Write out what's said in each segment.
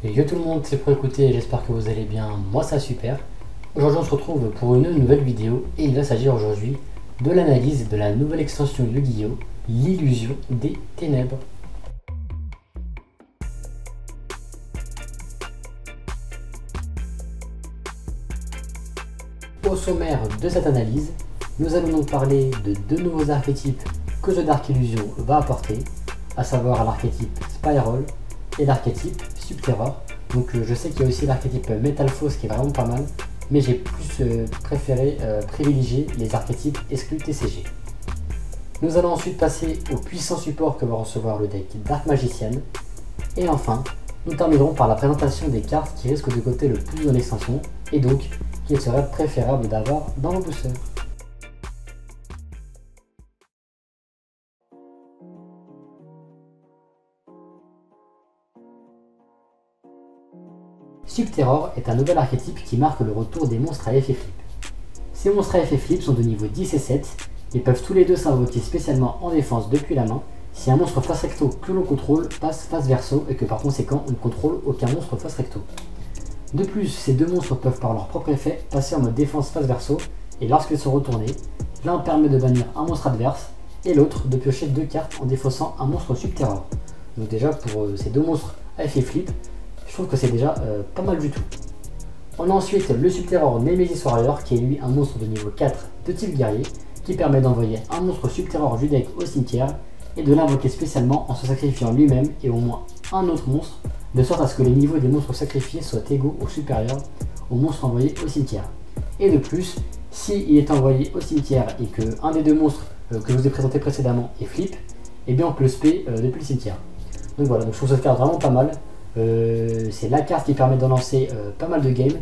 Et yo tout le monde, c'est pour écouter, j'espère que vous allez bien, moi ça super. Aujourd'hui on se retrouve pour une nouvelle vidéo et il va s'agir aujourd'hui de l'analyse de la nouvelle extension Yu-Gi-Oh! L'illusion des ténèbres. Au sommaire de cette analyse, nous allons donc parler de deux nouveaux archétypes que The Dark Illusion va apporter, à savoir l'archétype Spiral et l'archétype Subterror. Donc je sais qu'il y a aussi l'archétype Metal Force qui est vraiment pas mal, mais j'ai plus préféré privilégier les archétypes exclus TCG. Nous allons ensuite passer au puissant support que va recevoir le deck Dark Magician. Et enfin, nous terminerons par la présentation des cartes qui risquent de coter le plus dans l'extension, et donc qu'il serait préférable d'avoir dans vos boosters. Subterror est un nouvel archétype qui marque le retour des monstres à effet flip. Ces monstres à effet flip sont de niveau 10 et 7 et peuvent tous les deux s'invoquer spécialement en défense depuis la main si un monstre face recto que l'on contrôle passe face verso et que par conséquent on ne contrôle aucun monstre face recto. De plus, ces deux monstres peuvent par leur propre effet passer en mode défense face verso et lorsqu'ils sont retournés, l'un permet de bannir un monstre adverse et l'autre de piocher deux cartes en défaussant un monstre Subterror. Donc déjà pour ces deux monstres à effet flip, je trouve que c'est déjà pas mal du tout. On a ensuite le Subterror Nemesis Warrior qui est lui un monstre de niveau 4 de type guerrier qui permet d'envoyer un monstre Subterror du deck au cimetière et de l'invoquer spécialement en se sacrifiant lui-même et au moins un autre monstre, de sorte à ce que les niveaux des monstres sacrifiés soient égaux ou supérieurs aux monstres envoyés au cimetière. Et de plus, s'il est envoyé au cimetière et que un des deux monstres que je vous ai présenté précédemment est flip, et bien on peut le spé depuis le cimetière. Donc voilà, donc je trouve cette carte vraiment pas mal. C'est la carte qui permet de lancer pas mal de games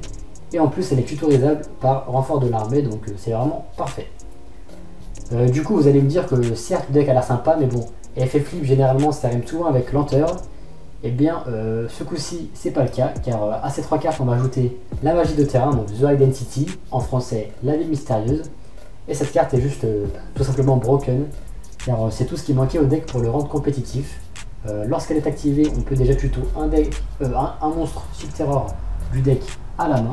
et en plus elle est tutorisable par renfort de l'armée, donc c'est vraiment parfait. Du coup vous allez me dire que certes le deck a l'air sympa, mais bon, effet flip généralement ça rime souvent avec lenteur. Et bien ce coup-ci c'est pas le cas, car à ces trois cartes on va ajouter la magie de terrain, donc The Identity, en français la ville mystérieuse, et cette carte est juste tout simplement broken, car c'est tout ce qui manquait au deck pour le rendre compétitif. Lorsqu'elle est activée, on peut déjà tuto un monstre Subterror du deck à la main.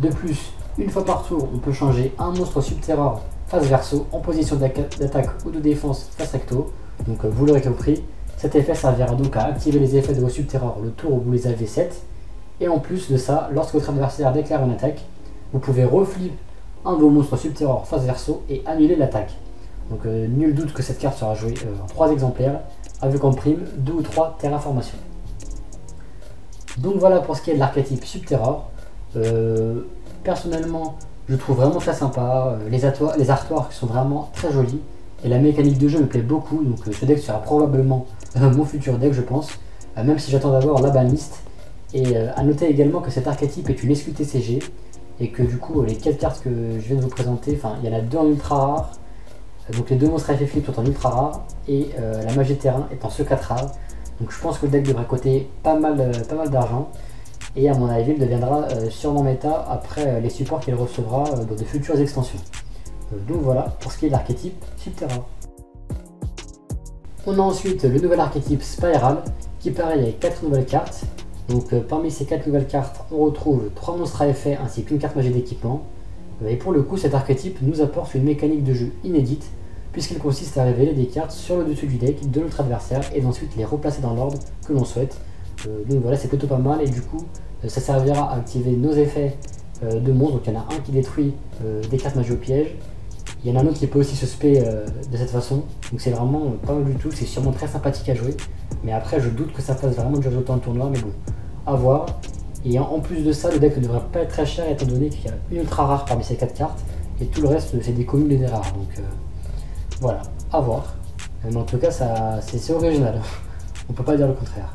De plus, une fois par tour, on peut changer un monstre Subterror face verso en position d'attaque ou de défense face recto. Donc vous l'aurez compris, cet effet servira donc à activer les effets de vos Subterror le tour où vous les avez 7. Et en plus de ça, lorsque votre adversaire déclare une attaque, vous pouvez reflip un de vos monstres Subterror face verso et annuler l'attaque. Donc nul doute que cette carte sera jouée en 3 exemplaires, avec en prime 2 ou 3 terraformations. Donc voilà pour ce qui est de l'archétype Subterror. Personnellement, je trouve vraiment très sympa. Les artworks sont vraiment très jolis. Et la mécanique de jeu me plaît beaucoup. Donc ce deck sera probablement mon futur deck, je pense. Même si j'attends d'abord la banlist. Et à noter également que cet archétype est une SQTCG. Et que du coup, les 4 cartes que je viens de vous présenter, enfin, il y en a 2 en ultra rare. Donc les deux monstres à effet flip sont en ultra rare et la magie de terrain est en C4 rare. Donc je pense que le deck devrait coter pas mal d'argent. Et à mon avis il deviendra sûrement méta après les supports qu'il recevra dans de futures extensions. Donc voilà pour ce qui est de l'archétype Subterror. On a ensuite le nouvel archétype Spiral qui pareil avec 4 nouvelles cartes. Donc parmi ces 4 nouvelles cartes on retrouve 3 monstres à effet ainsi qu'une carte magie d'équipement. Et pour le coup, cet archétype nous apporte une mécanique de jeu inédite, puisqu'il consiste à révéler des cartes sur le dessus du deck de notre adversaire et d'ensuite les replacer dans l'ordre que l'on souhaite. Donc voilà, c'est plutôt pas mal et du coup, ça servira à activer nos effets de monstres. Donc il y en a un qui détruit des cartes magie au piège, il y en a un autre qui peut aussi se spé de cette façon. Donc c'est vraiment pas mal du tout, c'est sûrement très sympathique à jouer. Mais après, je doute que ça fasse vraiment durer autant de tournois, mais bon, à voir. Et en plus de ça, le deck ne devrait pas être très cher étant donné qu'il y a une ultra rare parmi ces 4 cartes et tout le reste c'est des communes et des rares. Donc voilà, à voir. Mais en tout cas, c'est original. On peut pas dire le contraire.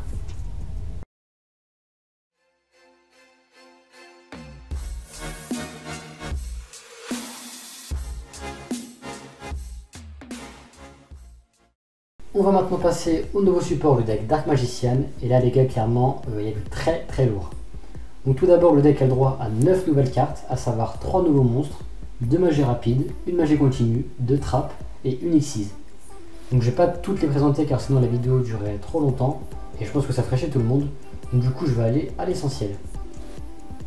On va maintenant passer au nouveau support du deck Dark Magician. Et là les gars, clairement, il y a du très très lourd. Donc tout d'abord, le deck a le droit à 9 nouvelles cartes, à savoir 3 nouveaux monstres, 2 magies rapides, une magie continue, 2 trappes et une Xyz. Donc je vais pas toutes les présenter car sinon la vidéo durerait trop longtemps et je pense que ça ferait chier tout le monde. Donc du coup je vais aller à l'essentiel.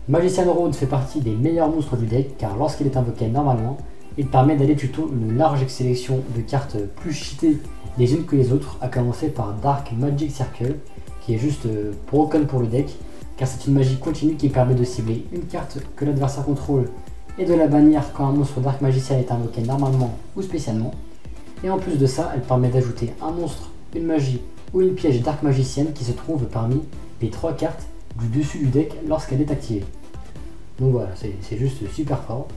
Magician Road fait partie des meilleurs monstres du deck car lorsqu'il est invoqué normalement, il permet d'aller tuto une large sélection de cartes plus cheatées les unes que les autres, à commencer par Dark Magic Circle, qui est juste broken pour le deck, car c'est une magie continue qui permet de cibler une carte que l'adversaire contrôle et de la bannir quand un monstre Dark Magician est invoqué normalement ou spécialement. Et en plus de ça, elle permet d'ajouter un monstre, une magie ou une piège Dark Magician qui se trouve parmi les 3 cartes du dessus du deck lorsqu'elle est activée. Donc voilà, c'est juste super fort.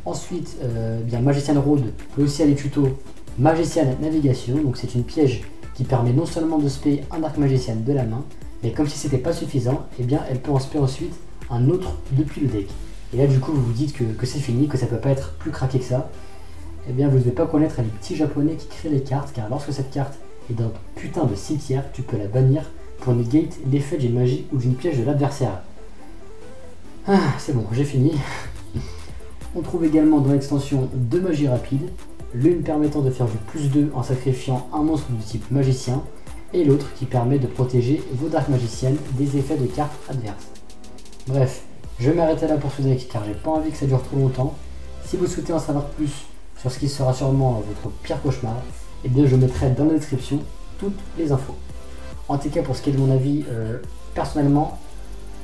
Ensuite, bien Magician Road peut aussi aller tuto Magician Navigation, donc c'est une piège qui permet non seulement de spé un Dark Magician de la main, mais comme si c'était pas suffisant, et bien elle peut en spé ensuite un autre depuis le deck. Et là du coup vous vous dites que c'est fini, que ça peut pas être plus craqué que ça. Et bien vous ne devez pas connaître les petits japonais qui créent les cartes, car lorsque cette carte est dans ton putain de cimetière, tu peux la bannir pour negate l'effet d'une magie ou d'une piège de l'adversaire. Ah, c'est bon, j'ai fini. On trouve également dans l'extension 2 magies rapides, l'une permettant de faire du +2 en sacrifiant un monstre du type magicien, et l'autre qui permet de protéger vos Dark Magiciennes des effets de cartes adverses. Bref, je vais m'arrêter là pour ce deck car j'ai pas envie que ça dure trop longtemps. Si vous souhaitez en savoir plus sur ce qui sera sûrement votre pire cauchemar, eh bien je mettrai dans la description toutes les infos. En tout cas pour ce qui est de mon avis, personnellement,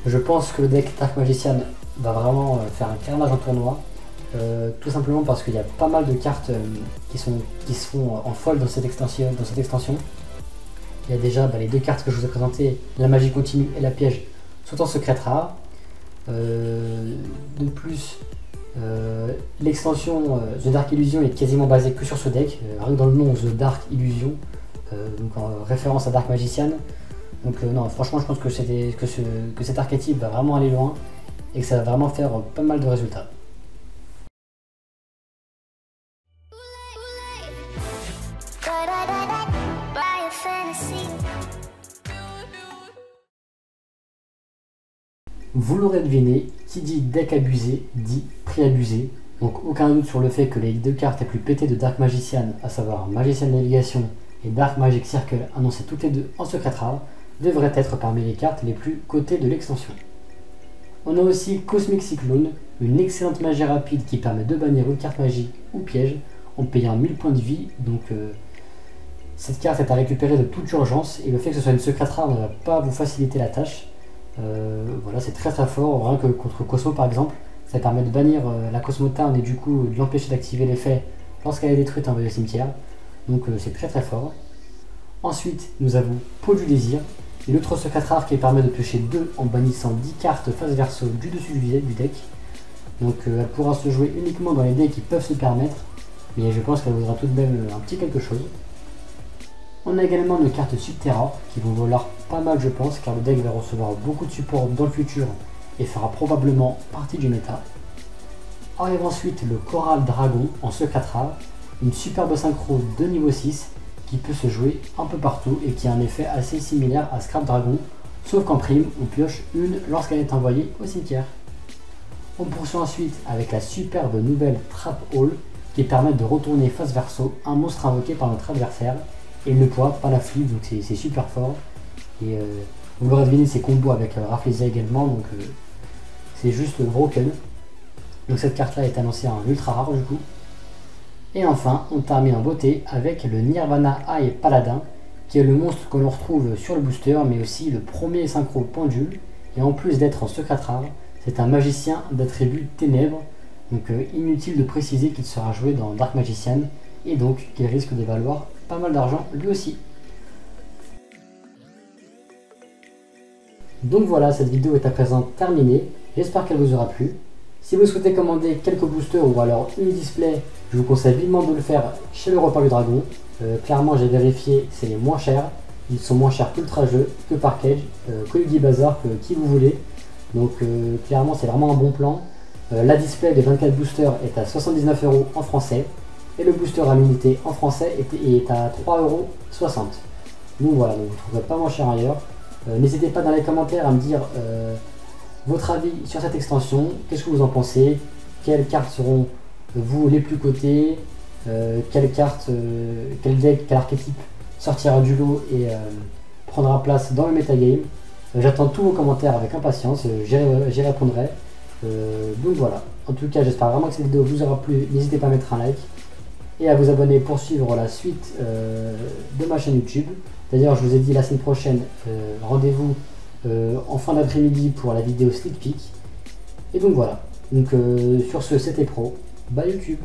je pense que le deck Dark Magician va vraiment faire un carnage en tournoi. Tout simplement parce qu'il y a pas mal de cartes qui se font en folle dans cette extension. Il y a déjà les 2 cartes que je vous ai présentées, la magie continue et la piège, sont en secrète rare. De plus, l'extension The Dark Illusion est quasiment basée que sur ce deck, rien que dans le nom The Dark Illusion, donc en référence à Dark Magician. Donc non, franchement je pense que cet archétype va vraiment aller loin et que ça va vraiment faire pas mal de résultats. Vous l'aurez deviné, qui dit deck abusé dit prix abusé, donc aucun doute sur le fait que les 2 cartes les plus pétées de Dark Magician, à savoir Magician Navigation et Dark Magic Circle, annoncées toutes les deux en secret rare, devraient être parmi les cartes les plus cotées de l'extension. On a aussi Cosmic Cyclone, une excellente magie rapide qui permet de bannir une carte magique ou piège en payant 1000 points de vie, donc cette carte est à récupérer de toute urgence et le fait que ce soit une secret rare ne va pas vous faciliter la tâche. Voilà, c'est très fort, rien que contre Cosmo par exemple, ça permet de bannir la Cosmo Town et du coup de l'empêcher d'activer l'effet lorsqu'elle est détruite en envoyée au cimetière, donc c'est très fort. Ensuite nous avons Peau du Désir, une autre secret rare qui permet de piocher 2 en bannissant 10 cartes face verso du dessus du deck, donc elle pourra se jouer uniquement dans les decks qui peuvent se permettre, mais je pense qu'elle vaudra tout de même un petit quelque chose. On a également nos cartes Subterra qui vont valoir pas mal je pense car le deck va recevoir beaucoup de support dans le futur et fera probablement partie du méta. Arrive ensuite le Coral Dragon en secret rare, une superbe synchro de niveau 6 qui peut se jouer un peu partout et qui a un effet assez similaire à Scrap Dragon, sauf qu'en prime on pioche une lorsqu'elle est envoyée au cimetière. On poursuit ensuite avec la superbe nouvelle Trap Hall qui permet de retourner face verso un monstre invoqué par notre adversaire et il ne pourra pas la flip, donc c'est super fort. Et vous l'aurez deviné, ses combos avec Rafflesia également, donc c'est juste broken. Donc cette carte là est annoncée en ultra rare du coup. Et enfin on termine en beauté avec le Nirvana Eye Paladin qui est le monstre que l'on retrouve sur le booster mais aussi le premier synchro pendule, et en plus d'être en secret rare, c'est un magicien d'attribut ténèbres, donc inutile de préciser qu'il sera joué dans Dark Magician et donc qu'il risque de valoir pas mal d'argent lui aussi. Donc voilà, cette vidéo est à présent terminée, j'espère qu'elle vous aura plu. Si vous souhaitez commander quelques boosters ou alors une display, je vous conseille vivement de le faire chez le Repas du Dragon. Clairement j'ai vérifié, c'est les moins chers, ils sont moins chers qu'Ultra Jeu, que Parkage, que Yugi Bazar, que qui vous voulez. Donc clairement c'est vraiment un bon plan. La display de 24 boosters est à 79 € en français. Et le booster à l'unité en français est à 3,60 €. Donc voilà, donc vous ne trouverez pas moins cher ailleurs. N'hésitez pas dans les commentaires à me dire votre avis sur cette extension, qu'est-ce que vous en pensez, quelles cartes seront vous les plus cotées, quelle carte, quel deck, quel archétype sortira du lot et prendra place dans le metagame. J'attends tous vos commentaires avec impatience, j'y répondrai. Donc voilà, en tout cas j'espère vraiment que cette vidéo vous aura plu, n'hésitez pas à mettre un like et à vous abonner pour suivre la suite de ma chaîne YouTube. D'ailleurs je vous ai dit la semaine prochaine, rendez-vous en fin d'après-midi pour la vidéo sneak peek. Et donc voilà, donc sur ce c'était pro, bye YouTube.